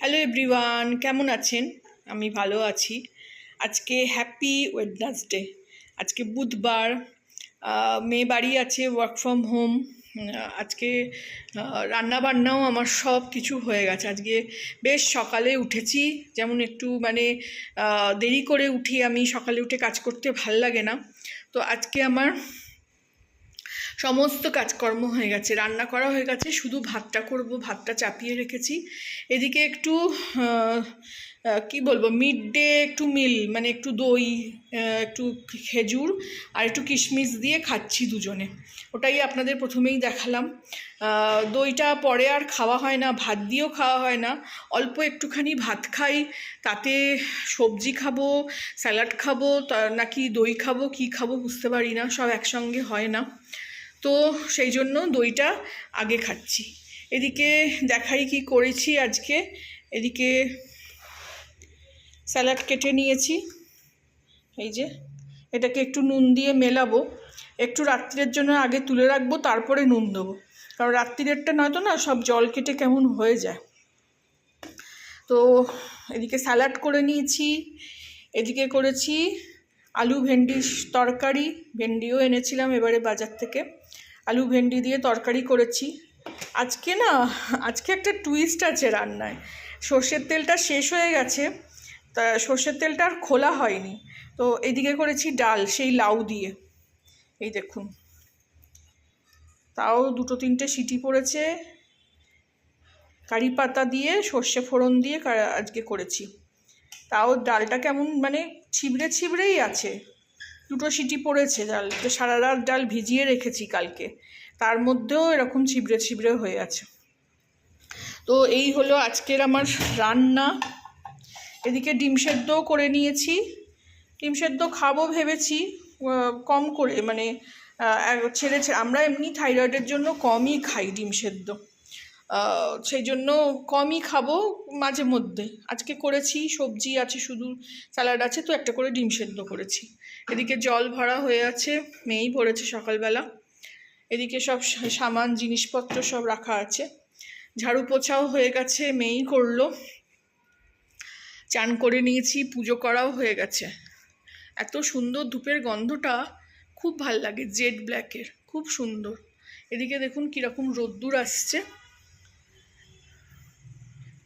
Hello everyone, কেমন আছেন? আমি ভালো আছি। আজকে হ্যাপি ওয়েডনেসডে। আজকে বুধবার, মেয়ে বাড়ি আছে, ওয়ার্ক ফ্রম হোম। আজকে রান্নাবান্নাও আমার সব কিছু হয়ে গেছে। আজকে বেশ সকালে উঠেছি, যেমন একটু দেরি করে উঠি আমি। সকালে উঠে কাজ করতে ভাল লাগে না, তো আজকে আমার সমস্ত কাজকর্ম হয়ে গেছে, রান্না করা হয়ে গেছে, শুধু ভাতটা করব। ভাতটা চাপিয়ে রেখেছি। এদিকে একটু কি বলবো, মিড ডে একটু মিল, মানে একটু দই, একটু খেজুর আর একটু কিশমিশ দিয়ে খাচ্ছি দুজনে। ওটাই আপনাদের প্রথমেই দেখালাম। দইটা পরে আর খাওয়া হয় না, ভাত দিয়েও খাওয়া হয় না। অল্প একটুখানি ভাত খাই, তাতে সবজি খাবো, স্যালাড খাবো, নাকি দই খাবো, কি খাবো বুঝতে পারি না, সব একসঙ্গে হয় না। তো সেই জন্য দইটা আগে খাচ্ছি। এদিকে দেখাই কি করেছি আজকে। এদিকে স্যালাড কেটে নিয়েছি, এই যে। এটাকে একটু নুন দিয়ে মেলাবো, একটু রাত্রের জন্য আগে তুলে রাখবো, তারপরে নুন দেবো, কারণ রাত্রিরেরটা নয়তো না সব জল কেটে কেমন হয়ে যায়। তো এদিকে স্যালাড করে নিয়েছি। এদিকে করেছি আলু ভেন্ডি তরকারি। ভেন্ডিও এনেছিলাম এবারে বাজার থেকে। আলু ভেন্ডি দিয়ে তরকারি করেছি। আজকে একটা টুইস্ট আছে রান্নায়। সর্ষের তেলটা শেষ হয়ে গেছে, তা সর্ষের তেলটা আর খোলা হয়নি। তো এদিকে করেছি ডাল, সেই লাউ দিয়ে। এই দেখুন, তাও 2-3টে সিটি পড়েছে। কারি পাতা দিয়ে, সর্ষে ফোড়ন দিয়ে আজকে করেছি। তাও ডালটা কেমন ছিবড়ে ছিবড়েই আছে। 2টো সিটি পড়েছে। ডালটা সারা রাত ডাল ভিজিয়ে রেখেছি কালকে, তার মধ্যেও এরকম ছিবড়ে ছিবড়ে হয়ে আছে। তো এই হলো আজকের আমার রান্না। এদিকে ডিম সেদ্ধও করে নিয়েছি। ডিম সেদ্ধ খাবো ভেবেছি, কম করে, ছেড়ে আমরা এমনি থাইরয়েডের জন্য কমই খাই ডিম সেদ্ধ, সেই জন্য কমই খাবো মাঝে মধ্যে। আজকে করেছি, সবজি আছে, শুধু স্যালাড আছে, তো একটা করে ডিম সেদ্ধ করেছি। এদিকে জল ভরা হয়ে আছে, মেয়েই ভরেছে সকালবেলা। এদিকে সব সামান জিনিসপত্র সব রাখা আছে। ঝাড়ু পোছাও হয়ে গেছে, মেয়েই করলো। চান করে নিয়েছি, পুজো করাও হয়ে গেছে। এত সুন্দর ধূপের গন্ধটা, খুব ভাল লাগে, জেড ব্ল্যাকের, খুব সুন্দর। এদিকে দেখুন কীরকম রোদ্দুর আসছে।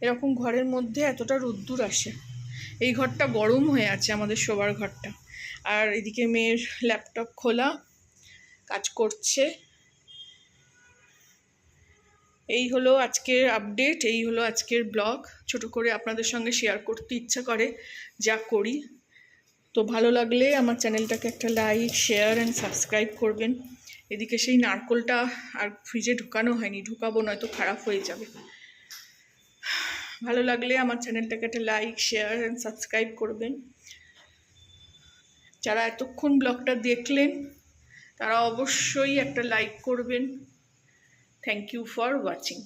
এরকম ঘরের মধ্যে এতটা রোদ্দুর আসে। এই ঘরটা গরম হয়ে আছে, আমাদের শোবার ঘরটা। আর এদিকে মেয়ের ল্যাপটপ খোলা, কাজ করছে। এই হলো আজকের আপডেট, এই হলো আজকের ব্লগ। ছোট করে আপনাদের সঙ্গে শেয়ার করতে ইচ্ছা করে, যা করি। তো ভালো লাগলে আমার চ্যানেলটাকে একটা লাইক, শেয়ার অ্যান্ড সাবস্ক্রাইব করবেন। এদিকে সেই নারকোলটা আর ফ্রিজে ঢুকানো হয়নি, ঢুকাবো, নয়তো খারাপ হয়ে যাবে। ভালো লাগলে আমার চ্যানেলটাকে একটা লাইক, শেয়ার অ্যান্ড সাবস্ক্রাইব করবেন। যারা এতক্ষণ ব্লগটা দেখলেন তারা অবশ্যই একটা লাইক করবেন। Thank you for watching.